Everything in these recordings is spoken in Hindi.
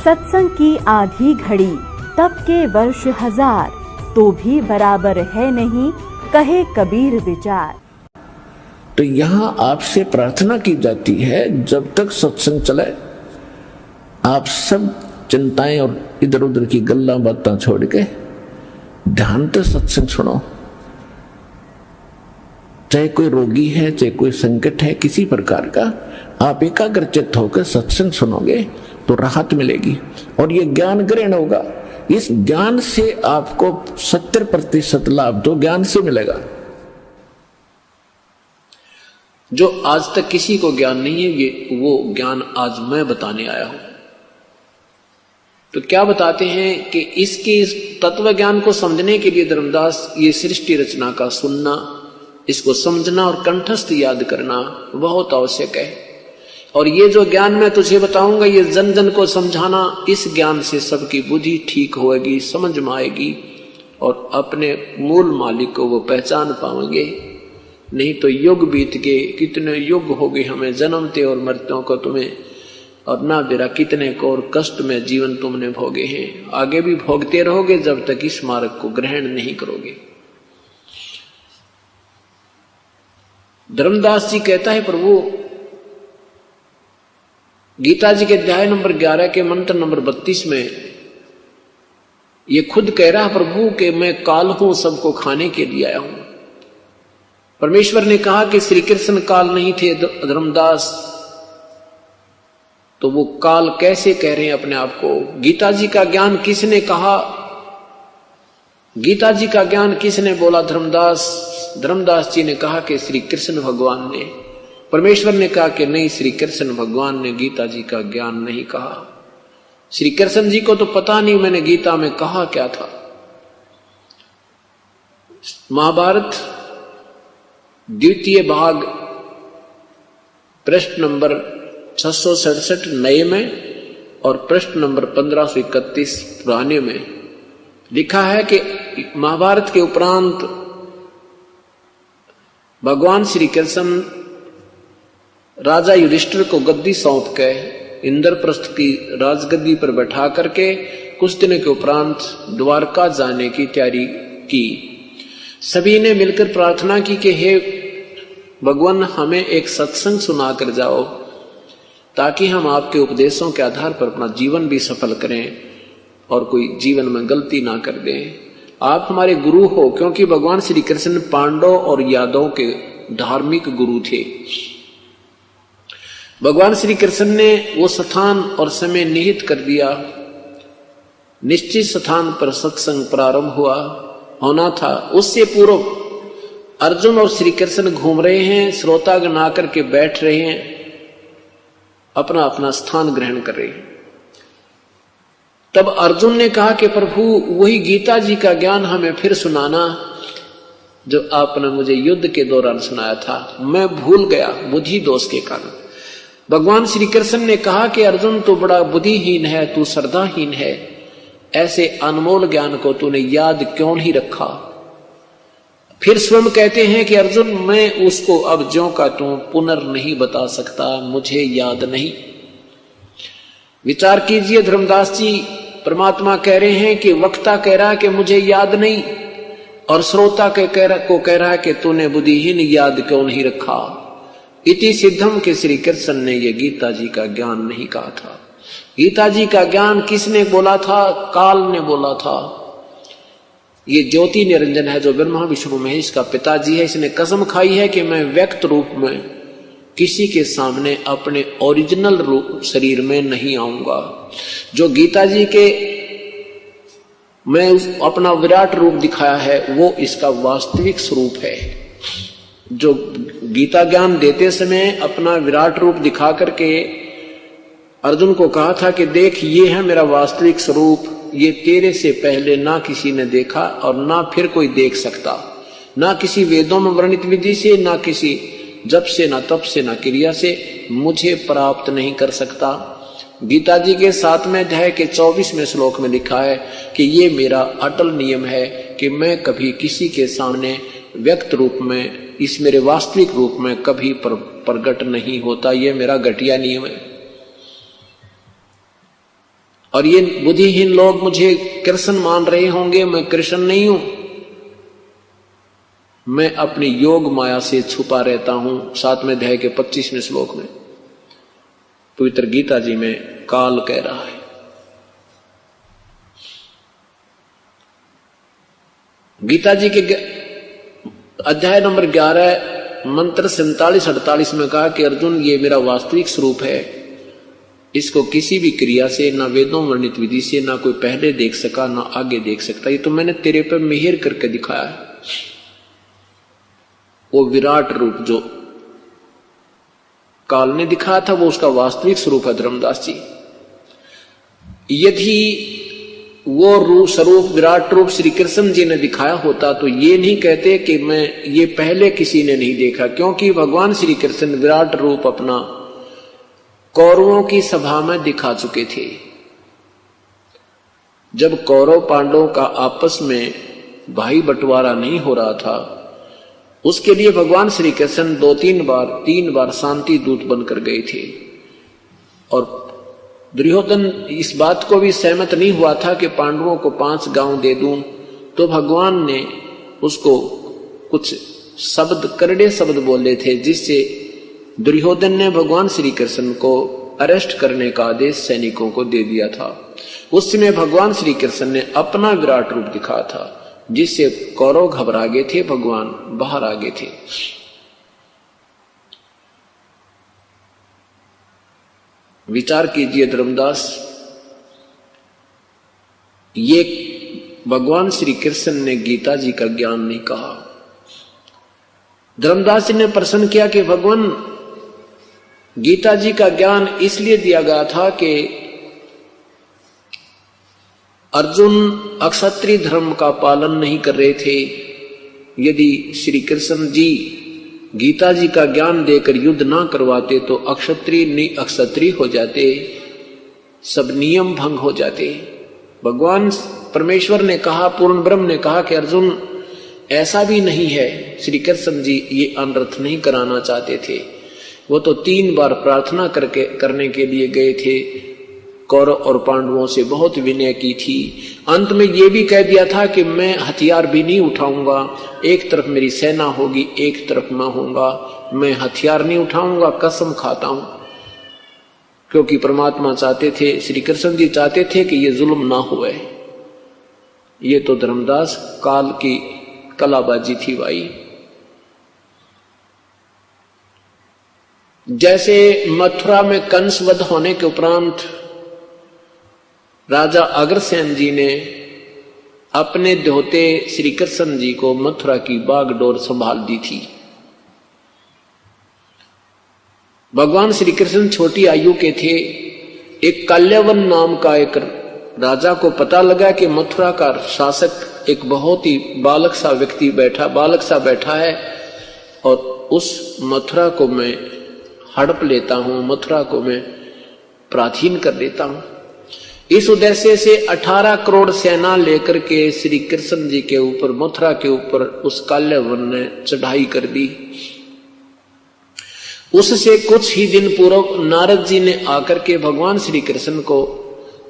सत्संग की आधी घड़ी तब के वर्ष 1000, तो भी बराबर है नहीं, कहे कबीर विचार। तो यहाँ आपसे प्रार्थना की जाती है, जब तक सत्संग चले आप सब चिंताएं और इधर उधर की गल्ला बातें छोड़ के ध्यान से सत्संग सुनो। चाहे कोई रोगी है, चाहे कोई संकट है किसी प्रकार का, आप एकाग्रचित्त होकर सत्संग सुनोगे तो राहत मिलेगी और ये ज्ञान ग्रहण होगा। इस ज्ञान से आपको 70% लाभ तो ज्ञान से मिलेगा। जो आज तक किसी को ज्ञान नहीं है, ये वो ज्ञान आज मैं बताने आया हूं। तो क्या बताते हैं कि इसके इस तत्व ज्ञान को समझने के लिए धर्मदास ये सृष्टि रचना का सुनना, इसको समझना और कंठस्थ याद करना बहुत आवश्यक है। और ये जो ज्ञान मैं तुझे बताऊंगा, ये जन जन को समझाना, इस ज्ञान से सबकी बुद्धि ठीक होगी, समझ में आएगी और अपने मूल मालिक को वो पहचान पाएंगे। नहीं तो युग बीत गए, कितने युग हो गए हमें जन्मते और मरते को तुम्हें, और ना बेरा कितने को और कष्ट में जीवन तुमने भोगे हैं, आगे भी भोगते रहोगे जब तक इस मार्ग को ग्रहण नहीं करोगे। धर्मदास जी कहता है, प्रभु गीता जी के अध्याय नंबर 11 के मंत्र नंबर 32 में ये खुद कह रहा प्रभु कि मैं काल हूं, सबको खाने के लिए आया हूं। परमेश्वर ने कहा कि श्री कृष्ण काल नहीं थे धर्मदास, तो वो काल कैसे कह रहे हैं अपने आप को? गीता जी का ज्ञान किसने कहा? गीता जी का ज्ञान किसने बोला? धर्मदास जी ने कहा कि श्री कृष्ण भगवान ने। परमेश्वर ने कहा कि नहीं, श्री कृष्ण भगवान ने गीता जी का ज्ञान नहीं कहा। श्री कृष्ण जी को तो पता नहीं मैंने गीता में कहा क्या था। महाभारत द्वितीय भाग प्रश्न नंबर 667 नए में और प्रश्न नंबर 1531 पुराने में लिखा है कि महाभारत के उपरांत भगवान श्री कृष्ण राजा युधिष्ठिर को गद्दी सौंप के इंद्रप्रस्थ की राजगद्दी पर बैठा करके कुछ दिनों के उपरांत द्वारका जाने की तैयारी की। सभी ने मिलकर प्रार्थना की कि हे भगवान, हमें एक सत्संग सुना कर जाओ ताकि हम आपके उपदेशों के आधार पर अपना जीवन भी सफल करें और कोई जीवन में गलती ना कर दें। आप हमारे गुरु हो, क्योंकि भगवान श्री कृष्ण पांडव और यादवों के धार्मिक गुरु थे। भगवान श्री कृष्ण ने वो स्थान और समय निहित कर दिया। निश्चित स्थान पर सत्संग प्रारंभ होना था। उससे पूर्व अर्जुन और श्री कृष्ण घूम रहे हैं, श्रोतागण आकर के बैठ रहे हैं, अपना अपना स्थान ग्रहण कर रहे हैं। तब अर्जुन ने कहा कि प्रभु, वही गीता जी का ज्ञान हमें फिर सुनाना जो आपने मुझे युद्ध के दौरान सुनाया था। मैं भूल गया बुद्धि दोष के कारण। भगवान श्री कृष्ण ने कहा कि अर्जुन, तू बड़ा बुद्धिहीन है, तू श्रद्धाहीन है, ऐसे अनमोल ज्ञान को तूने याद क्यों नहीं रखा? फिर स्वयं कहते हैं कि अर्जुन, मैं उसको अब ज्यों का त्यों पुनर् नहीं बता सकता, मुझे याद नहीं। विचार कीजिए धर्मदास जी, परमात्मा कह रहे हैं कि वक्ता कह रहा है कि मुझे याद नहीं, और श्रोता को कह रहा है कि तूने बुद्धिहीन याद क्यों नहीं रखा। इति सिद्धम के श्री कृष्ण ने ये गीता जी का ज्ञान नहीं कहा था। गीता जी का ज्ञान किसने बोला था? काल ने बोला था। ये ज्योति निरंजन है जो ब्रह्मा विष्णु महेश का पिताजी है। इसने कसम खाई है कि मैं व्यक्त रूप में किसी के सामने अपने ओरिजिनल रूप शरीर में नहीं आऊंगा। जो गीता जी के मैं अपना विराट रूप दिखाया है वो इसका वास्तविक स्वरूप है। जो गीता ज्ञान देते समय अपना विराट रूप दिखा करके अर्जुन को कहा था कि देख, ये है मेरा वास्तविक स्वरूप, ये तेरे से पहले ना किसी ने देखा और ना फिर कोई देख सकता, ना किसी वेदों में वर्णित विधि से, ना किसी जप से, ना तप से, ना क्रिया से मुझे प्राप्त नहीं कर सकता। गीता जी के 7वें अध्याय के 24वें श्लोक में लिखा है कि ये मेरा अटल नियम है कि मैं कभी किसी के सामने व्यक्त रूप में, इस मेरे वास्तविक रूप में कभी प्रकट नहीं होता। ये मेरा घटिया नियम है। और ये बुद्धिहीन लोग मुझे कृष्ण मान रहे होंगे, मैं कृष्ण नहीं हूं। मैं अपनी योग माया से छुपा रहता हूं। 7वें अध्याय के 25वें श्लोक में पवित्र गीता जी में काल कह रहा है। गीता जी के अध्याय नंबर 11 मंत्र 47-48 में कहा कि अर्जुन, ये मेरा वास्तविक स्वरूप है, इसको किसी भी क्रिया से, ना वेदों वर्णित विधि से, ना कोई पहले देख सका ना आगे देख सकता। ये तो मैंने तेरे पर मेहर करके दिखाया है। वो विराट रूप जो काल ने दिखाया था वो उसका वास्तविक स्वरूप है धर्मदास जी। यदि वो रूप स्वरूप विराट रूप श्री कृष्ण जी ने दिखाया होता तो ये नहीं कहते कि मैं ये पहले किसी ने नहीं देखा, क्योंकि भगवान श्री कृष्ण विराट रूप अपना कौरवों की सभा में दिखा चुके थे। जब कौरव पांडवों का आपस में भाई बंटवारा नहीं हो रहा था, उसके लिए भगवान श्री कृष्ण 3 बार शांति दूत बनकर गए थे। और दुर्योधन इस बात को भी सहमत नहीं हुआ था कि पांडवों को 5 गांव दे दूं, तो भगवान ने उसको कुछ शब्द, करड़े शब्द बोले थे, जिससे दुर्योधन ने भगवान श्री कृष्ण को अरेस्ट करने का आदेश सैनिकों को दे दिया था। उस समय भगवान श्री कृष्ण ने अपना विराट रूप दिखाया था, जिससे कौरव घबरा गए थे, भगवान बाहर आ गए थे। विचार कीजिए धर्मदास, ये भगवान श्री कृष्ण ने गीता जी का ज्ञान नहीं कहा। धर्मदास जी ने प्रश्न किया कि भगवान, गीता जी का ज्ञान इसलिए दिया गया था कि अर्जुन अक्षत्रिय धर्म का पालन नहीं कर रहे थे। यदि श्री कृष्ण जी गीता जी का ज्ञान देकर युद्ध ना करवाते तो अक्षत्रिय हो जाते, सब नियम भंग हो जाते। भगवान परमेश्वर ने कहा, पूर्ण ब्रह्म ने कहा कि अर्जुन ऐसा भी नहीं है। श्री कृष्ण जी ये अनर्थ नहीं कराना चाहते थे। वो तो 3 बार प्रार्थना करने के लिए गए थे, कौरव और पांडवों से बहुत विनय की थी। अंत में ये भी कह दिया था कि मैं हथियार भी नहीं उठाऊंगा, एक तरफ मेरी सेना होगी, एक तरफ मैं होऊंगा, मैं हथियार नहीं उठाऊंगा, कसम खाता हूं। क्योंकि परमात्मा चाहते थे, श्री कृष्ण जी चाहते थे कि ये जुल्म ना हुए। ये तो धर्मदास काल की कलाबाजी थी भाई। जैसे मथुरा में कंस वध होने के उपरांत राजा अग्रसेन जी ने अपने दोहते श्री कृष्ण जी को मथुरा की बागडोर संभाल दी थी। भगवान श्री कृष्ण छोटी आयु के थे। एक काल्यवन नाम का एक राजा को पता लगा कि मथुरा का शासक एक बहुत ही बालक सा बैठा है और उस मथुरा को मैं हड़प लेता हूं, मथुरा को मैं प्राचीन कर देता हूं। इस उद्देश्य से 18 करोड़ सेना लेकर के श्री कृष्ण जी के ऊपर, मथुरा के ऊपर उस काल्यवन ने चढ़ाई कर दी। उससे कुछ ही दिन पूर्व नारद जी ने आकर के भगवान श्री कृष्ण को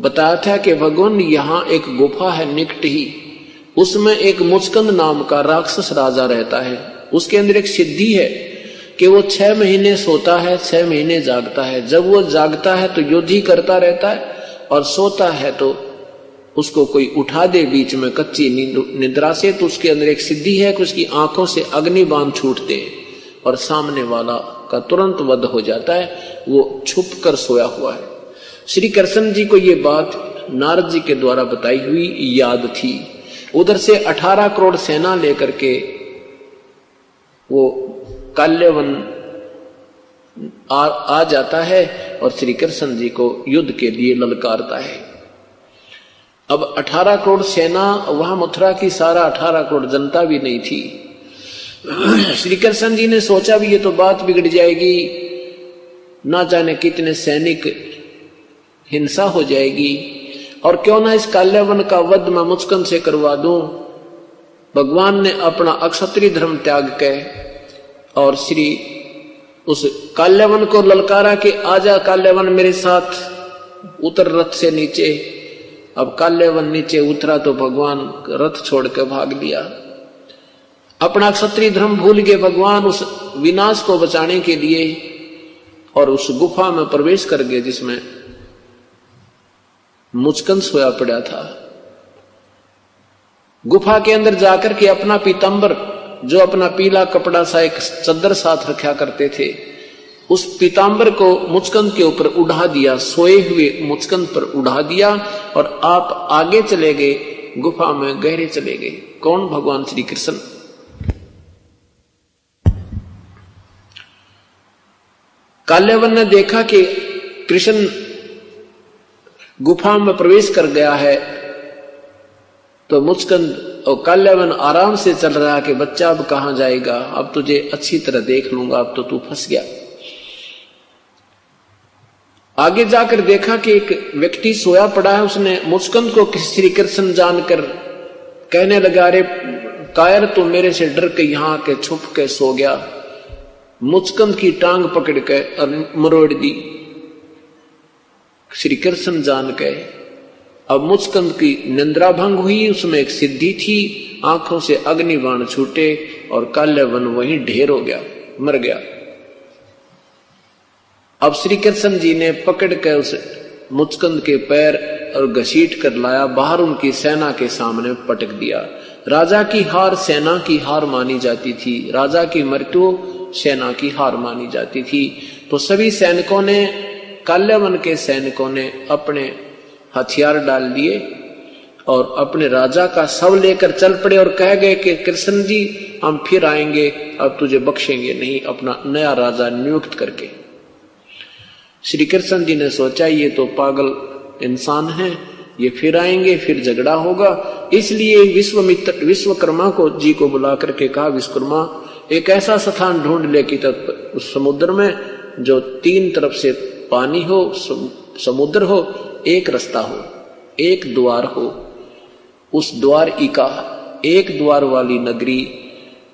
बताया था कि भगवान यहाँ एक गुफा है निकट ही, उसमें एक मुचकंद नाम का राक्षस राजा रहता है। उसके अंदर एक सिद्धि है कि वो 6 महीने सोता है, 6 महीने जागता है। जब वो जागता है तो युद्ध ही करता रहता है, और सोता है तो उसको कोई उठा दे बीच में कच्ची निद्रा से, तो उसके अंदर एक सिद्धि है कि उसकी आंखों से अग्नि बाण छूट दे और सामने वाला का तुरंत वध हो जाता है। वो छुप कर सोया हुआ है। श्री कृष्ण जी को ये बात नारद जी के द्वारा बताई हुई याद थी। उधर से 18 करोड़ सेना लेकर के वो काल्यवन आ जाता है और श्री कृष्ण जी को युद्ध के लिए ललकारता है। अब 18 करोड़ सेना, वहां मथुरा की सारा 18 करोड़ जनता भी नहीं थी। श्री कृष्ण जी ने सोचा भी ये तो बात बिगड़ जाएगी, ना जाने कितने सैनिक हिंसा हो जाएगी, और क्यों ना इस काल्यवन का वध मैं मुचकंद से करवा दूं। भगवान ने अपना अक्षत्रिय धर्म त्याग के और श्री उस काल्यवन को ललकारा कि आजा काल्यवन मेरे साथ, उतर रथ से नीचे। अब काल्यवन नीचे उतरा तो भगवान रथ छोड़ के भाग लिया। अपना क्षत्रिय धर्म भूल गए भगवान उस विनाश को बचाने के लिए, और उस गुफा में प्रवेश कर गए जिसमें मुचकंद सोया पड़ा था। गुफा के अंदर जाकर के अपना पीतांबर, जो अपना पीला कपड़ा सा एक चद्दर साथ रखा करते थे, उस पीतांबर को मुचकंद के ऊपर उड़ा दिया, सोए हुए मुचकंद पर उड़ा दिया, और आप आगे चले गए, गुफा में गहरे चले गए। कौन? भगवान श्री कृष्ण। काल्यवन ने देखा कि कृष्ण गुफा में प्रवेश कर गया है, तो मुचकंद और काल्यवन आराम से चल रहा कि बच्चा अब कहां जाएगा, अब तुझे अच्छी तरह देख लूंगा, अब तो तू फंस गया। आगे जाकर देखा कि एक व्यक्ति सोया पड़ा है, उसने मुचकंद को श्री कृष्ण जानकर कहने लगा, अरे कायर तू मेरे से डर के यहां के छुप के सो गया। मुचकंद की टांग पकड़ के मरोड़ दी श्री कृष्ण जान के। अब मुचकंद की निंद्रा भंग हुई, उसमें एक सिद्धि थी, आंखों से अग्निबाण छूटे और काल्यवन वहीं ढेर हो गया, मर गया। अब श्री कृष्ण जी ने पकड़ के उस मुचकंद के पैर और घसीट कर लाया, बाहर उनकी सेना के सामने पटक दिया। राजा की हार सेना की हार मानी जाती थी, राजा की मृत्यु सेना की हार मानी जाती थी। तो सभी सैनिकों ने, काल्यवन के सैनिकों ने अपने हथियार डाल लिए और अपने राजा का शव लेकर चल पड़े और कह गए कि कृष्ण जी हम फिर आएंगे, अब तुझे बख्शेंगे नहीं, अपना नया राजा नियुक्त करके। श्री कृष्ण जी ने सोचा ये तो पागल इंसान है, ये फिर आएंगे, फिर झगड़ा होगा। इसलिए विश्वकर्मा को जी को बुला करके कहा, विश्वकर्मा एक ऐसा स्थान ढूंढ ले कि तब उस समुद्र में जो तीन तरफ से पानी हो, समुद्र हो, एक रास्ता हो, एक द्वार हो, उस द्वार का एक द्वार वाली नगरी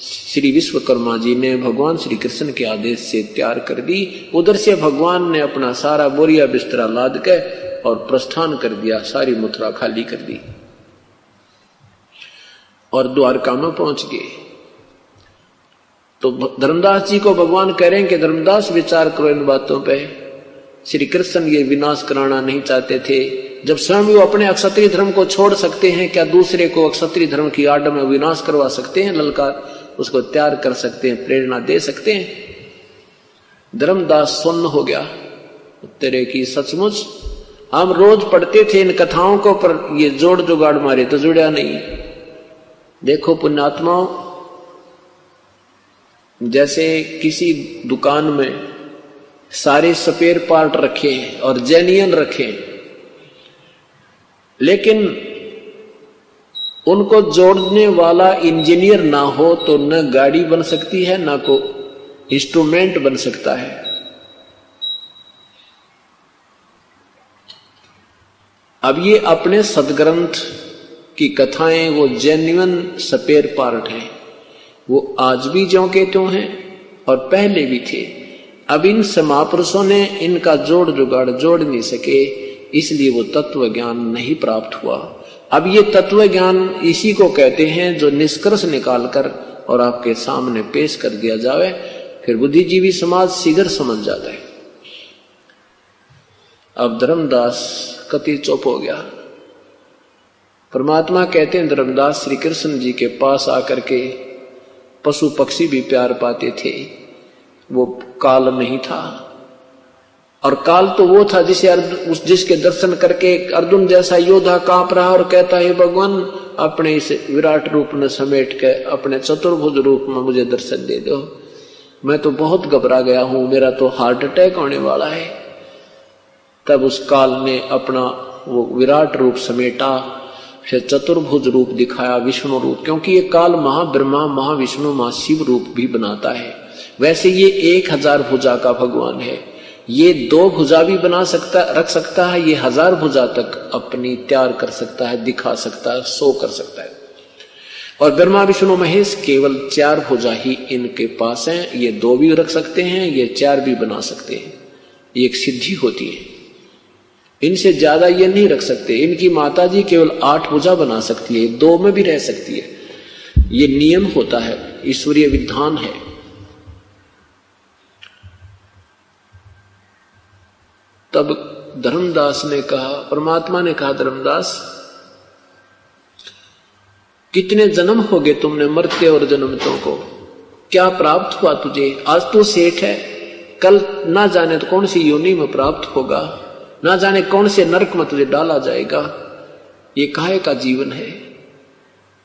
श्री विश्वकर्मा जी ने भगवान श्री कृष्ण के आदेश से तैयार कर दी। उधर से भगवान ने अपना सारा बोरिया बिस्तरा लाद के और प्रस्थान कर दिया, सारी मथुरा खाली कर दी और द्वारका में पहुंच गए। तो धर्मदास जी को भगवान कह रहे हैं कि धर्मदास विचार करो इन बातों पे। श्री कृष्ण ये विनाश कराना नहीं चाहते थे। जब स्वयं वो अपने अक्षत्रिय धर्म को छोड़ सकते हैं, क्या दूसरे को अक्षत्रिय धर्म की आड़ में विनाश करवा सकते हैं? ललकार उसको तैयार कर सकते हैं, प्रेरणा दे सकते हैं। धर्मदास सुन्न हो गया, तेरे की सचमुच हम रोज पढ़ते थे इन कथाओं को, पर ये जोड़ जुगाड़ मारे तो जुड़ा नहीं। देखो पुण्यात्माओं, जैसे किसी दुकान में सारे स्पेयर पार्ट रखे हैं और जेन्युइन रखे हैं, लेकिन उनको जोड़ने वाला इंजीनियर ना हो तो न गाड़ी बन सकती है, ना को इंस्ट्रूमेंट बन सकता है। अब ये अपने सदग्रंथ की कथाएं वो जेन्युइन स्पेयर पार्ट हैं, वो आज भी ज्यों के त्यों हैं और पहले भी थे। अब इन महापुरुषों ने इनका जोड़ जुगाड़ जोड़ नहीं सके, इसलिए वो तत्व ज्ञान नहीं प्राप्त हुआ। अब ये तत्व ज्ञान इसी को कहते हैं जो निष्कर्ष निकालकर और आपके सामने पेश कर दिया जावे, फिर बुद्धिजीवी समाज शीघ्र समझ जाता है। अब धर्मदास कति चुप हो गया। परमात्मा कहते हैं धर्मदास श्री कृष्ण जी के पास आकर के पशु पक्षी भी प्यार पाते थे, वो काल नहीं था। और काल तो वो था जिसके दर्शन करके अर्जुन जैसा योद्धा कांप रहा और कहता है भगवान अपने इस विराट रूप में समेट के अपने चतुर्भुज रूप में मुझे दर्शन दे दो, मैं तो बहुत घबरा गया हूं, मेरा तो हार्ट अटैक होने वाला है। तब उस काल ने अपना वो विराट रूप समेटा, फिर चतुर्भुज रूप दिखाया, विष्णु रूप, क्योंकि ये काल महाब्रह्मा महाविष्णु महाशिव रूप भी बनाता है। वैसे ये 1000 भुजा का भगवान है, ये 2 भुजा भी बना सकता रख सकता है, ये 1000 भुजा तक अपनी तैयार कर सकता है, दिखा सकता है, शो कर सकता है। और ब्रह्मा विष्णु महेश केवल 4 भुजा ही इनके पास हैं, ये 2 भी रख सकते हैं, ये 4 भी बना सकते हैं, ये एक सिद्धि होती है। इनसे ज्यादा ये नहीं रख सकते। इनकी माता जी केवल 8 भुजा बना सकती है, 2 में भी रह सकती है। ये नियम होता है, ईश्वरीय विधान है। तब धर्मदास ने कहा, परमात्मा ने कहा, धर्मदास कितने जन्म हो गए तुमने मरते और जन्मतों को, क्या प्राप्त हुआ तुझे? आज तो सेठ है, कल ना जाने तो कौन सी योनि में प्राप्त होगा, ना जाने कौन से नरक में तुझे डाला जाएगा, ये काहे का जीवन है।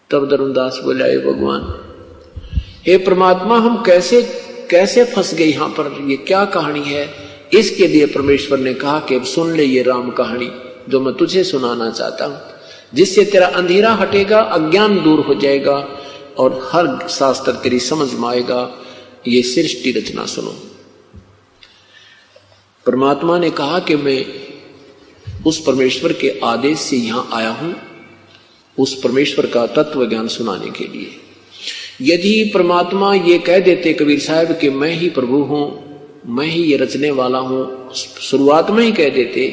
तब धर्मदास बोला, हे भगवान, हे परमात्मा, हम कैसे कैसे फंस गए यहां पर, ये क्या कहानी है? इसके लिए परमेश्वर ने कहा कि अब सुन ले ये राम कहानी जो मैं तुझे सुनाना चाहता हूं, जिससे तेरा अंधेरा हटेगा, अज्ञान दूर हो जाएगा और हर शास्त्र तेरी समझ में आएगा। ये सृष्टि रचना सुनो। परमात्मा ने कहा कि मैं उस परमेश्वर के आदेश से यहां आया हूं, उस परमेश्वर का तत्व ज्ञान सुनाने के लिए। यदि परमात्मा ये कह देते कबीर साहब कि मैं ही प्रभु हूं, मैं ही ये रचने वाला हूं, शुरुआत में ही कह देते,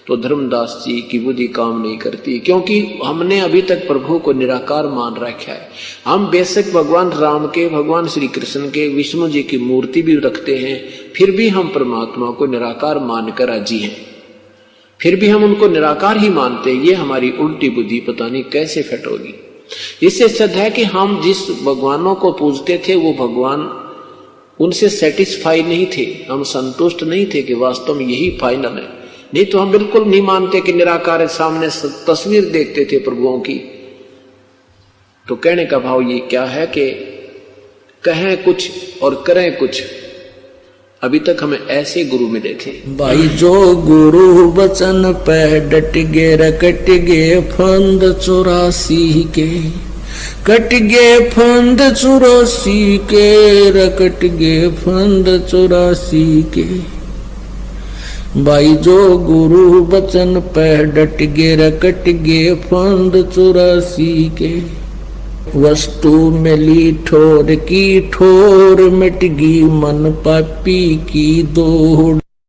तो धर्मदास जी की बुद्धि काम नहीं करती, क्योंकि हमने अभी तक प्रभु को निराकार मान रखा है। हम बेशक भगवान राम के, भगवान श्री कृष्ण के, विष्णु जी की मूर्ति भी रखते हैं, फिर भी हम परमात्मा को निराकार मानकर राजी हैं, फिर भी हम उनको निराकार ही मानते हैं। ये हमारी उल्टी बुद्धि पता नहीं कैसे फिट होगी। इससे सिद्ध है कि हम जिस भगवानों को पूजते थे वो भगवान उनसे सेटिस्फाई नहीं थे, हम संतुष्ट नहीं थे कि वास्तव में यही फाइनल है। नहीं तो हम बिल्कुल नहीं मानते कि निराकार सामने तस्वीर देखते थे प्रभुओं की। तो कहने का भाव ये क्या है कि कहें कुछ और करें कुछ। अभी तक हमें ऐसे गुरु मिले थे। भाई जो गुरु बचन पे डट गे, रकट गे फंद 84 के, कट गे फंद 84 के, रकट गे फंद 84 के। भाई जो गुरु बचन पे डट गे, रकट गे फंद 84 के। वस्तु मिली ठोर की ठोर, मिट गई मन पापी की दौड़।